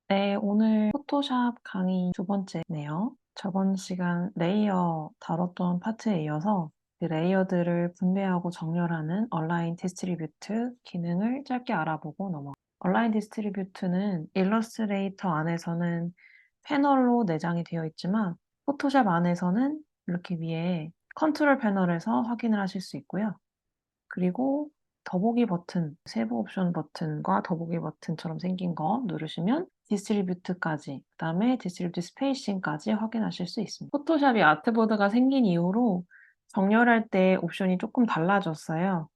네, 오늘 포토샵 강의 두 번째네요. 저번 시간 레이어 다뤘던 파트에 이어서 그 레이어들을 분배하고 정렬하는 얼라인 디스트리뷰트 기능을 짧게 알아보고 넘어가요. 얼라인 디스트리뷰트는 일러스트레이터 안에서는 패널로 내장이 되어 있지만 포토샵 안에서는 이렇게 위에 컨트롤 패널에서 확인을 하실 수 있고요. 그리고 더보기 버튼, 세부 옵션 버튼과 더보기 버튼처럼 생긴 거 누르시면 디스트리뷰트까지, 그다음에 디스트리뷰트 스페이싱까지 확인하실 수 있습니다. 포토샵이 아트보드가 생긴 이후로 정렬할 때 옵션이 조금 달라졌어요.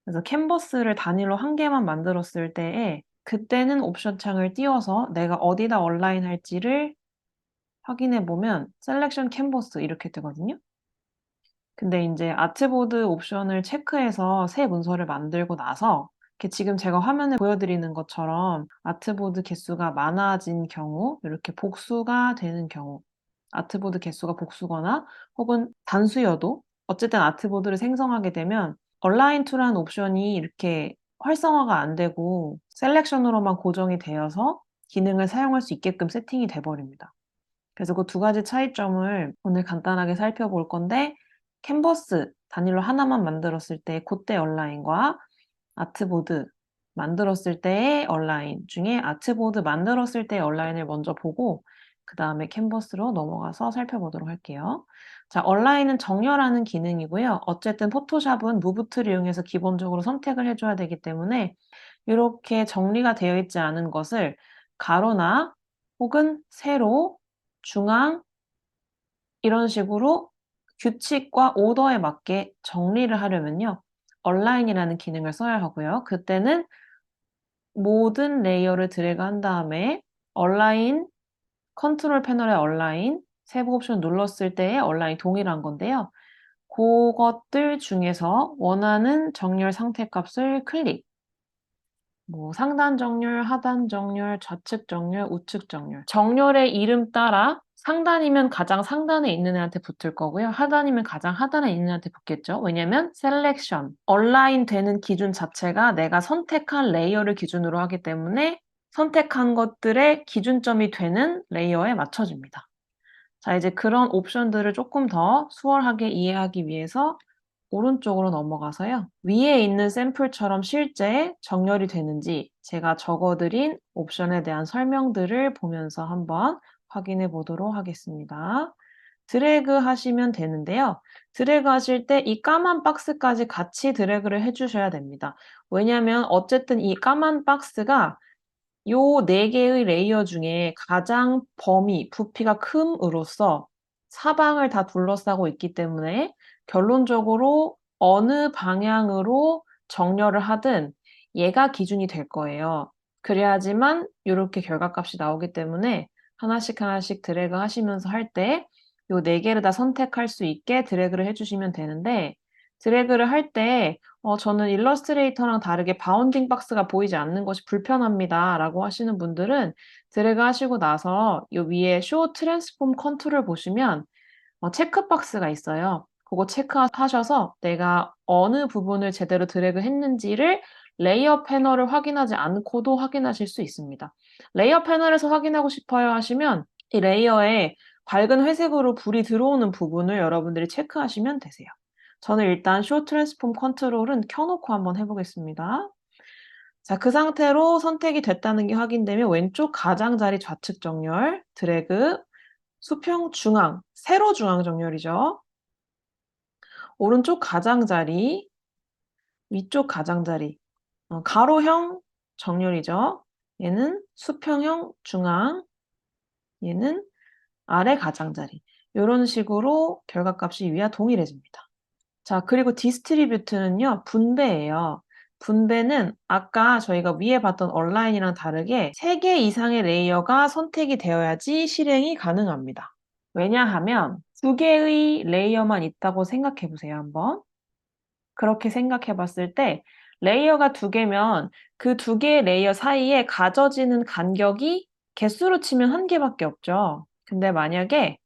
그래서 캔버스를 단위로 한 개만 만들었을 때에 그때는 옵션 창을 띄워서 내가 어디다 얼라인 할지를 확인해 보면 셀렉션 캔버스 이렇게 뜨거든요. 근데 인제 아트보드 옵션을 체크해서 새 문서를 만들고 나서 이렇게 지금 제가 화면에 보여드리는 것처럼 아트보드 개수가 많아진 경우, 이렇게 복수가 되는 경우, 아트보드 개수가 복수거나 혹은 단수여도 어쨌든 아트보드를 생성하게 되면 얼라인 to라는 옵션이 이렇게 활성화가 안 되고 셀렉션으로만 고정이 되어서 기능을 사용할 수 있게끔 세팅이 돼 버립니다. 그래서 그 두 가지 차이점을 오늘 간단하게 살펴볼 건데 캔버스 단일로 하나만 만들었을 때 고때 얼라인과 아트보드 만들었을 때의 얼라인 중에 아트보드 만들었을 때의 얼라인을 먼저 보고 그다음에 캔버스로 넘어가서 살펴보도록 할게요. 자, 얼라인은 정렬하는 기능이고요. 어쨌든 포토샵은 무브 툴을 이용해서 기본적으로 선택을 해 줘야 되기 때문에 요렇게 정리가 되어 있지 않은 것을 가로나 혹은 세로, 중앙 이런 식으로 규칙과 오더에 맞게 정리를 하려면요. 얼라인이라는 기능을 써야 하고요. 그때는 모든 레이어를 드래그 한 다음에 얼라인, 컨트롤 패널의 얼라인, 세부 옵션 눌렀을 때의 얼라인 동일한 건데요. 고것들 중에서 원하는 정렬 상태 값을 클릭. 뭐 상단 정렬, 하단 정렬, 좌측 정렬, 우측 정렬. 정렬의 이름 따라 상단이면 가장 상단에 있는 애한테 붙을 거고요. 하단이면 가장 하단에 있는 애한테 붙겠죠. 왜냐면 셀렉션, 얼라인 되는 기준 자체가 내가 선택한 레이어를 기준으로 하기 때문에 선택한 것들의 기준점이 되는 레이어에 맞춰집니다. 자, 이제 그런 옵션들을 조금 더 수월하게 이해하기 위해서 오른쪽으로 넘어가서요. 위에 있는 샘플처럼 실제 정렬이 되는지 제가 적어 드린 옵션에 대한 설명들을 보면서 한번 확인해 보도록 하겠습니다. 드래그 하시면 되는데요. 드래그 하실 때 이 까만 박스까지 같이 드래그를 해 주셔야 됩니다. 왜냐하면 어쨌든 이 까만 박스가 요 4 개의 레이어 중에 가장 범위, 부피가 큼으로써 사방을 다 둘러싸고 있기 때문에 결론적으로 어느 방향으로 정렬을 하든 얘가 기준이 될 거예요. 그래야지만 요렇게 결과값이 나오기 때문에 하나씩 하나씩 드래그 하시면서 할 때 요 4 개를 다 선택할 수 있게 드래그를 해 주시면 되는데 드래그를 할 때 저는 일러스트레이터랑 다르게 바운딩 박스가 보이지 않는 것이 불편합니다라고 하시는 분들은 드래그 하시고 나서 요 위에 Show Transform Contour을 보시면 체크 박스가 있어요. 그거 체크하셔서 내가 어느 부분을 제대로 드래그 했는지를 레이어 패널을 확인하지 않고도 확인하실 수 있습니다. 레이어 패널에서 확인하고 싶어요 하시면 이 레이어에 밝은 회색으로 불이 들어오는 부분을 여러분들이 체크하시면 되세요. 저는 일단 Show Transform Control은 켜 놓고 한번 해 보겠습니다. 자, 그 상태로 선택이 됐다는 게 확인되면 왼쪽 가장자리 좌측 정렬, 드래그, 수평 중앙, 세로 중앙 정렬이죠. 오른쪽 가장자리, 위쪽 가장자리, 가로형 정렬이죠. 얘는 수평형 중앙, 얘는 아래 가장자리. 요런 식으로 결과값이 위와 동일해집니다. 자, 그리고 디스트리뷰트는요, 분배예요. 분배는 아까 저희가 위에 봤던 얼라인이랑 다르게 3개 이상의 레이어가 선택이 되어야지 실행이 가능합니다. 왜냐하면 2개의 레이어만 있다고 생각해 보세요, 한번. 그렇게 생각해 봤을 때 레이어가 2개면 그 2개의 레이어 사이에 가져지는 간격이 개수로 치면 1개밖에 없죠. 근데 만약에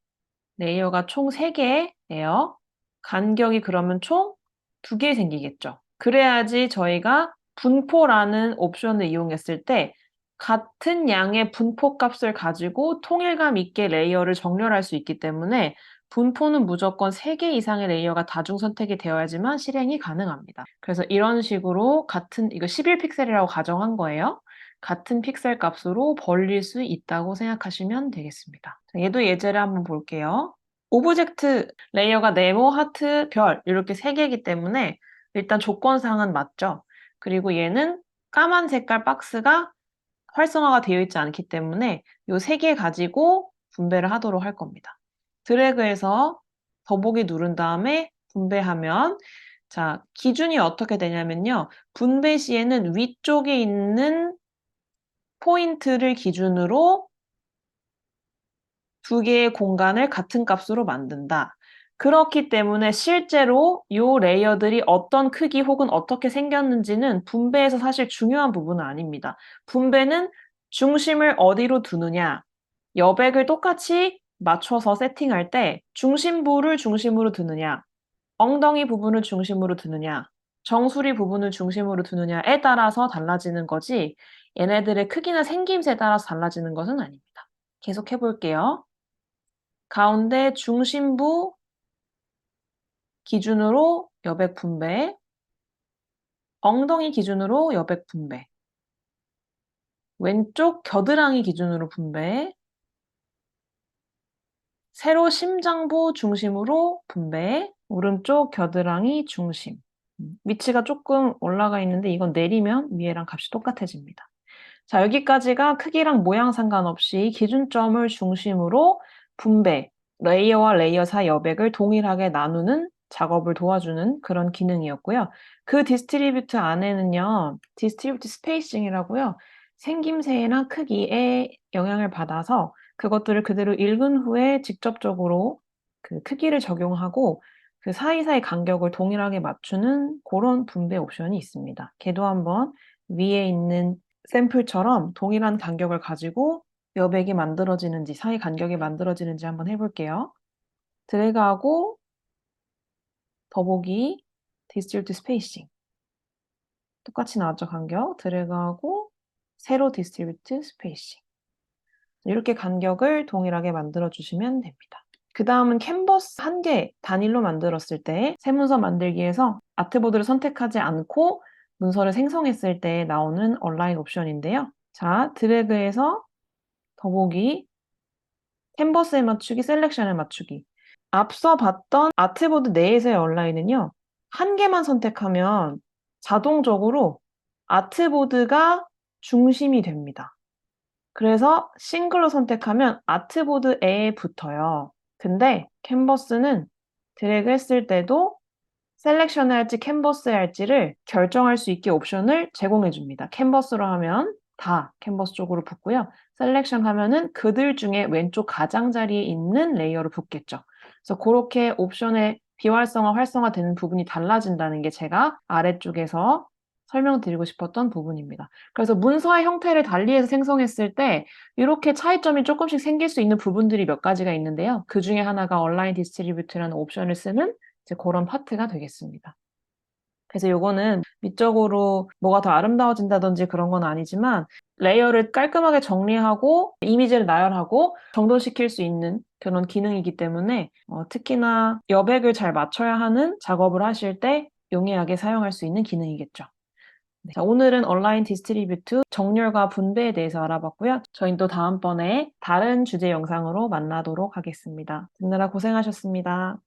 레이어가 총 3개예요. 간격이 그러면 총 2개 생기겠죠. 그래야지 저희가 분포라는 옵션을 이용했을 때 같은 양의 분포값을 가지고 통일감 있게 레이어를 정렬할 수 있기 때문에 분포는 무조건 3개 이상의 레이어가 다중 선택이 되어야지만 실행이 가능합니다. 그래서 이런 식으로 같은 이거 11픽셀이라고 가정한 거예요. 같은 픽셀 값으로 벌릴 수 있다고 생각하시면 되겠습니다. 자, 얘도 예제를 한번 볼게요. 오브젝트 레이어가 네모, 하트, 별 이렇게 3개이기 때문에 일단 조건상은 맞죠. 그리고 얘는 까만 색깔 박스가 활성화가 되어 있지 않기 때문에 이 3개 가지고 분배를 하도록 할 겁니다. 드래그해서 더보기 누른 다음에 분배하면 자, 기준이 어떻게 되냐면요. 분배 시에는 위쪽에 있는 포인트를 기준으로 2개의 공간을 같은 값으로 만든다. 그렇기 때문에 실제로 이 레이어들이 어떤 크기 혹은 어떻게 생겼는지는 분배에서 사실 중요한 부분은 아닙니다. 분배는 중심을 어디로 두느냐, 여백을 똑같이 맞춰서 세팅할 때 중심부를 중심으로 두느냐, 엉덩이 부분을 중심으로 두느냐, 정수리 부분을 중심으로 두느냐에 따라서 달라지는 거지 얘네들의 크기나 생김새에 따라서 달라지는 것은 아닙니다. 계속 해볼게요. 가운데 중심부 기준으로 여백 분배, 엉덩이 기준으로 여백 분배, 왼쪽 겨드랑이 기준으로 분배, 세로 심장부 중심으로 분배, 오른쪽 겨드랑이 중심. 위치가 조금 올라가 있는데 이건 내리면 위에랑 값이 똑같아집니다. 자, 여기까지가 크기랑 모양 상관없이 기준점을 중심으로 분배, 레이어와 레이어 사이 여백을 동일하게 나누는 작업을 도와주는 그런 기능이었고요. 그 디스트리뷰트 안에는요, 디스트리뷰트 스페이싱이라고요. 생김새나 크기에 영향을 받아서 그것들을 그대로 읽은 후에 직접적으로 그 크기를 적용하고 그 사이사이 간격을 동일하게 맞추는 그런 분배 옵션이 있습니다. 걔도 한번 위에 있는 샘플처럼 동일한 간격을 가지고 여백이 만들어지는지 사이 간격이 만들어지는지 한번 해볼게요. 드래그하고 더보기 디스트리뷰트 스페이싱 똑같이 나왔죠 간격 드래그하고 세로 디스트리뷰트 스페이싱 이렇게 간격을 동일하게 만들어 주시면 됩니다. 그 다음은 캔버스 1개 단일로 만들었을 때 새 문서 만들기에서 아트보드를 선택하지 않고 문서를 생성했을 때 나오는 온라인 옵션인데요. 자, 드래그해서 더보기, 캔버스에 맞추기, 셀렉션에 맞추기. 앞서 봤던 아트보드 내에서의 온라인은요. 1개만 선택하면 자동적으로 아트보드가 중심이 됩니다. 그래서 싱글로 선택하면 아트보드에 붙어요. 근데 캔버스는 드래그 했을 때도 셀렉션을 할지 캔버스에 할지를 결정할 수 있게 옵션을 제공해 줍니다. 캔버스로 하면 다 캔버스 쪽으로 붙고요. 셀렉션 하면은 그들 중에 왼쪽 가장자리에 있는 레이어로 붙겠죠. 그래서 그렇게 옵션의 비활성화, 활성화되는 부분이 달라진다는 게 제가 아래쪽에서 설명드리고 싶었던 부분입니다. 그래서 문서의 형태를 달리해서 생성했을 때 이렇게 차이점이 조금씩 생길 수 있는 부분들이 몇 가지가 있는데요. 그 중에 하나가 온라인 디스트리뷰트라는 옵션을 쓰는 이제 그런 파트가 되겠습니다. 그래서 요거는 미적으로 뭐가 더 아름다워진다든지 그런 건 아니지만 레이어를 깔끔하게 정리하고 이미지를 나열하고 정돈시킬 수 있는 그런 기능이기 때문에 특히나 여백을 잘 맞춰야 하는 작업을 하실 때 용이하게 사용할 수 있는 기능이겠죠. 네. 자, 오늘은 온라인 디스트리뷰트 정렬과 분배에 대해서 알아봤고요. 저희는 또 다음번에 다른 주제 영상으로 만나도록 하겠습니다. 듣느라 고생하셨습니다.